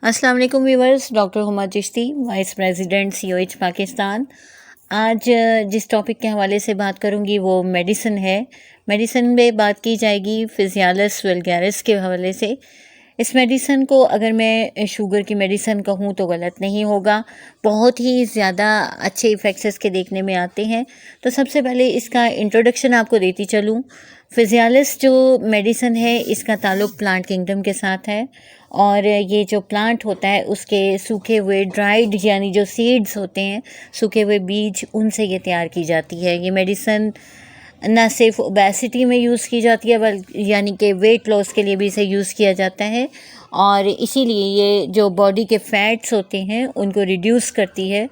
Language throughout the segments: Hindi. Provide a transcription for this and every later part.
अस्सलाम वालेकुम viewers, doctor Huma Chishti, vice president COH Pakistan. आज जिस टॉपिक के हवाले से बात करूंगी वो मेडिसिन है। मेडिसिन में बात की जाएगी फिजियालिस वल्गैरिस के हवाले से। इस मेडिसिन को अगर मैं शुगर की मेडिसिन कहूँ तो गलत नहीं होगा। बहुत ही ज़्यादा अच्छे इफ़ेक्ट्स इसके देखने में आते हैं। तो सबसे पहले इसका इंट्रोडक्शन आपको देती चलूँ। फिजियालिस जो मेडिसिन है इसका ताल्लुक़ प्लांट किंगडम के साथ है और ये जो प्लांट होता है उसके सूखे हुए ड्राइड यानी जो सीड्स होते हैं, सूखे हुए बीज, उनसे ये तैयार की जाती है। ये मेडिसिन ना सिर्फ ओबेसिटी में यूज़ की जाती है बल्कि यानी कि वेट लॉस के लिए भी इसे यूज़ किया जाता है और इसीलिए ये जो बॉडी के फैट्स होते हैं उनको रिड्यूस करती है।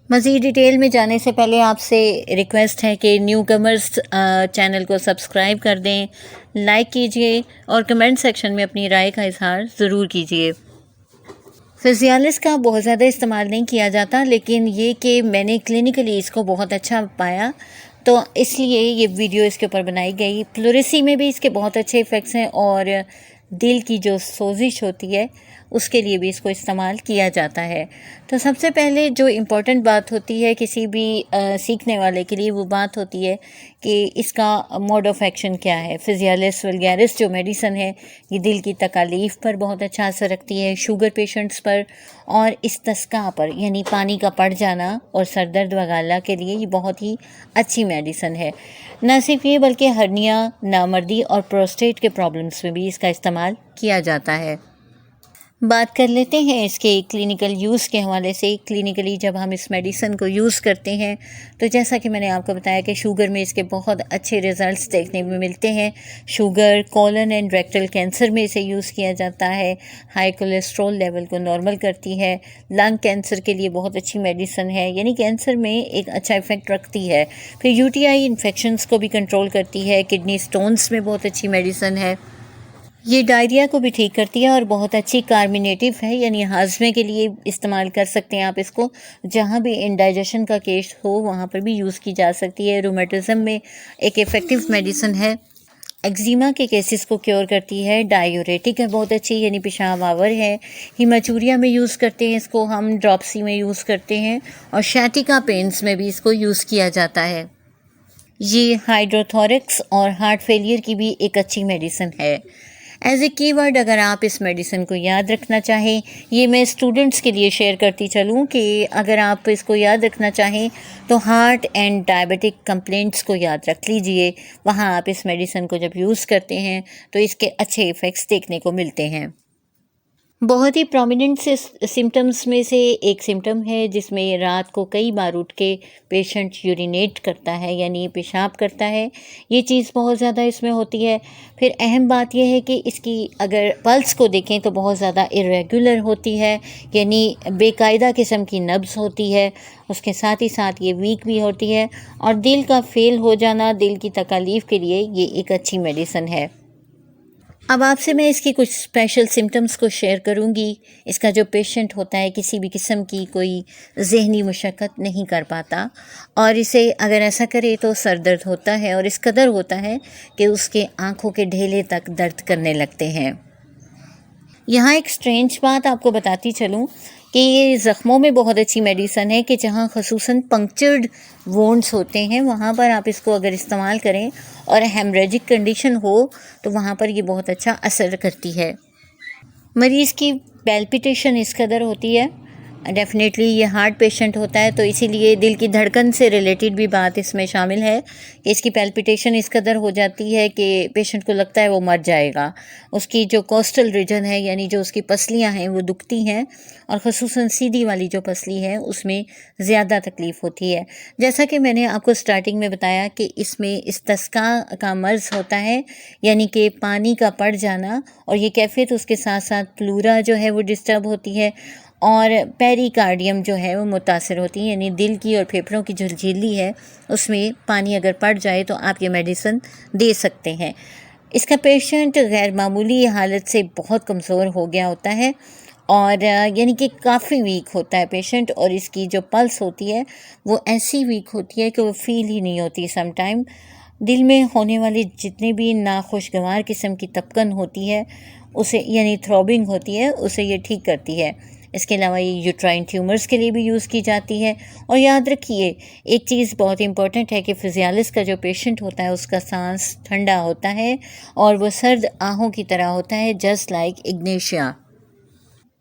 मज़ीद डिटेल में जाने से पहले आपसे रिक्वेस्ट है कि न्यू कमर्स चैनल को सब्सक्राइब कर दें, लाइक कीजिए और कमेंट सेक्शन में अपनी राय का इजहार ज़रूर कीजिए। फिजियालिस का बहुत ज़्यादा इस्तेमाल नहीं किया जाता, लेकिन ये कि मैंने क्लिनिकली इसको बहुत अच्छा पाया तो इसलिए ये वीडियो इसके ऊपर बनाई गई। प्लूरेसी में भी इसके बहुत अच्छे इफ़ेक्ट्स हैं और दिल की जो सोजिश होती है उसके लिए भी इसको इस्तेमाल किया जाता है। तो सबसे पहले जो इम्पोर्टेंट बात होती है किसी भी सीखने वाले के लिए, वो बात होती है कि इसका मोड ऑफ एक्शन क्या है। फिजियालिस वल्गैरिस जो मेडिसिन है ये दिल की तकालीफ पर बहुत अच्छा असर रखती है, शुगर पेशेंट्स पर और इस्तिस्का पर यानी पानी का पड़ जाना और सर दर्द वगैरह के लिए ये बहुत ही अच्छी मेडिसिन है। न सिर्फ ये बल्कि हर्निया, नामर्दी और प्रोस्टेट के प्रॉब्लम्स में भी इसका इस्तेमाल किया जाता है। बात कर लेते हैं इसके क्लिनिकल यूज़ के हवाले से। क्लिनिकली जब हम इस मेडिसिन को यूज़ करते हैं तो जैसा कि मैंने आपको बताया कि शुगर में इसके बहुत अच्छे रिज़ल्ट्स देखने में मिलते हैं। Sugar, colon and rectal cancer में इसे यूज़ किया जाता है। हाई कोलेस्ट्रॉल लेवल को नॉर्मल करती है। लंग कैंसर के लिए बहुत अच्छी मेडिसिन है, यानी कैंसर में एक अच्छा इफ़ेक्ट रखती है। फिर यूटीआई इन्फेक्शंस को भी कंट्रोल करती है। किडनी स्टोन्स में बहुत अच्छी मेडिसिन है। ये डायरिया को भी ठीक करती है और बहुत अच्छी कार्मिनेटिव है, यानी हाजमे के लिए इस्तेमाल कर सकते हैं आप इसको। जहाँ भी इंडाइजेशन का केस हो वहाँ पर भी यूज़ की जा सकती है। रूमेटिज़म में एक इफ़ेक्टिव मेडिसिन है। एक्जिमा के केसेस को क्योर करती है। डायूरेटिक है बहुत अच्छी, यानी पेशाब आवर है। हिमाचूरिया में यूज़ करते हैं इसको हम, ड्रॉप्सी में यूज़ करते हैं और शैटिका पेन्स में भी इसको यूज़ किया जाता है। ये हाइड्रोथोरिक्स और हार्ट फेलियर की भी एक अच्छी मेडिसिन है। एज ए कीवर्ड अगर आप इस मेडिसिन को याद रखना चाहें, ये मैं स्टूडेंट्स के लिए शेयर करती चलूँ कि अगर आप इसको याद रखना चाहें तो हार्ट एंड डायबिटिक कंप्लेंट्स को याद रख लीजिए। वहाँ आप इस मेडिसिन को जब यूज़ करते हैं तो इसके अच्छे इफ़ेक्ट्स देखने को मिलते हैं। बहुत ही प्रोमिनेंट से सिम्टम्स में से एक सिम्टम है जिसमें रात को कई बार उठ के पेशेंट यूरिनेट करता है, यानी पेशाब करता है। ये चीज़ बहुत ज़्यादा इसमें होती है। फिर अहम बात यह है कि इसकी अगर पल्स को देखें तो बहुत ज़्यादा इरेगुलर होती है, यानी बेकायदा किस्म की नब्ज़ होती है। उसके साथ ही साथ ये वीक भी होती है और दिल का फेल हो जाना, दिल की तकालीफ के लिए ये एक अच्छी मेडिसिन है। अब आपसे मैं इसकी कुछ स्पेशल सिम्टम्स को शेयर करूंगी। इसका जो पेशेंट होता है किसी भी किस्म की कोई ज़हनी मुशक्क़त नहीं कर पाता और इसे अगर ऐसा करे तो सर दर्द होता है और इस कदर होता है कि उसके आँखों के ढेले तक दर्द करने लगते हैं। यहाँ एक स्ट्रेंज बात आपको बताती चलूँ कि ये ज़ख्मों में बहुत अच्छी मेडिसिन है कि जहाँ ख़ुसूसन पंक्चर्ड वोंड्स होते हैं वहाँ पर आप इसको अगर इस्तेमाल करें और हेमरेजिक कंडीशन हो तो वहाँ पर ये बहुत अच्छा असर करती है। मरीज़ की पैल्पिटेशन इस कदर होती है, डेफ़िनेटली ये हार्ट पेशेंट होता है तो इसीलिए दिल की धड़कन से रिलेटेड भी बात इसमें शामिल है कि इसकी पैल्पिटेशन इस कदर हो जाती है कि पेशेंट को लगता है वो मर जाएगा। उसकी जो कोस्टल रीजन है यानी जो उसकी पसलियां हैं वो दुखती हैं और ख़ुसूसन सीधी वाली जो पसली है उसमें ज़्यादा तकलीफ़ होती है। जैसा कि मैंने आपको स्टार्टिंग में बताया कि इसमें इस्तिस्का का मर्ज़ होता है, यानी कि पानी का पड़ जाना, और ये कैफियत उसके साथ साथ प्लूरा जो है वो डिस्टर्ब होती है और पेरिकार्डियम जो है वो मुतासर होती है, यानी दिल की और फेफड़ों की जो झिल्ली है उसमें पानी अगर पड़ जाए तो आप ये मेडिसिन दे सकते हैं। इसका पेशेंट गैर मामूली हालत से बहुत कमज़ोर हो गया होता है और यानी कि काफ़ी वीक होता है पेशेंट और इसकी जो पल्स होती है वो ऐसी वीक होती है कि वो फील ही नहीं होती। सम टाइम दिल में होने वाली जितनी भी नाखुशगवार किस्म की तपकन होती है उसे यानी थ्रॉबिंग होती है उसे ये ठीक करती है। इसके अलावा ये यूट्राइन ट्यूमर्स के लिए भी यूज़ की जाती है। और याद रखिए एक चीज़ बहुत इंपॉर्टेंट है कि फिजियालिस का जो पेशेंट होता है उसका सांस ठंडा होता है और वो सर्द आहों की तरह होता है, जस्ट लाइक इग्नेशिया।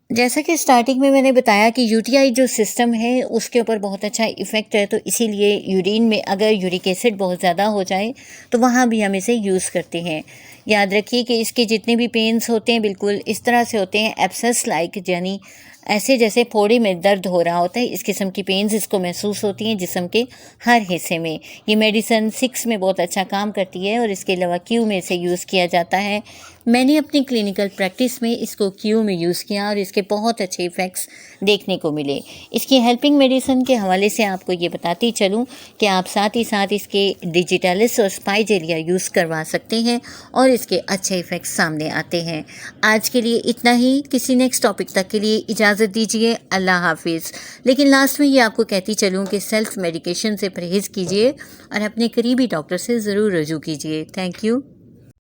जैसा कि स्टार्टिंग में मैंने बताया कि यूटीआई जो सिस्टम है उसके ऊपर बहुत अच्छा इफ़ेक्ट है, तो इसीलिए यूरिन में अगर यूरिक एसिड बहुत ज़्यादा हो जाए तो वहाँ भी हम इसे यूज़ करते हैं। याद रखिए कि इसके जितने भी पेन्स होते हैं बिल्कुल इस तरह से होते हैं, एब्सेस लाइक, यानी ऐसे जैसे फोड़े में दर्द हो रहा होता है, इस किस्म की पेन्स इसको महसूस होती हैं जिस्म के हर हिस्से में। ये मेडिसन 6 में बहुत अच्छा काम करती है और इसके अलावा क्यू में इसे यूज़ किया जाता है। मैंने अपनी क्लिनिकल प्रैक्टिस में इसको क्यू में यूज़ किया और इसके बहुत अच्छे इफ़ेक्ट्स देखने को मिले। इसकी हेल्पिंग मेडिसिन के हवाले से आपको ये बताती चलूँ कि आप साथ ही साथ इसके डिजिटलिस और स्पाइजेलिया यूज़ करवा सकते हैं और इसके अच्छे इफ़ेक्ट्स सामने आते हैं। आज के लिए इतना ही, किसी नेक्स्ट टॉपिक तक के लिए इजाज़त दीजिए। अल्लाह हाफिज़। लेकिन लास्ट में ये आपको कहती चलूँ कि सेल्फ़ मेडिकेशन से परहेज़ कीजिए और अपने करीबी डॉक्टर से ज़रूर रजू कीजिए। Thank you.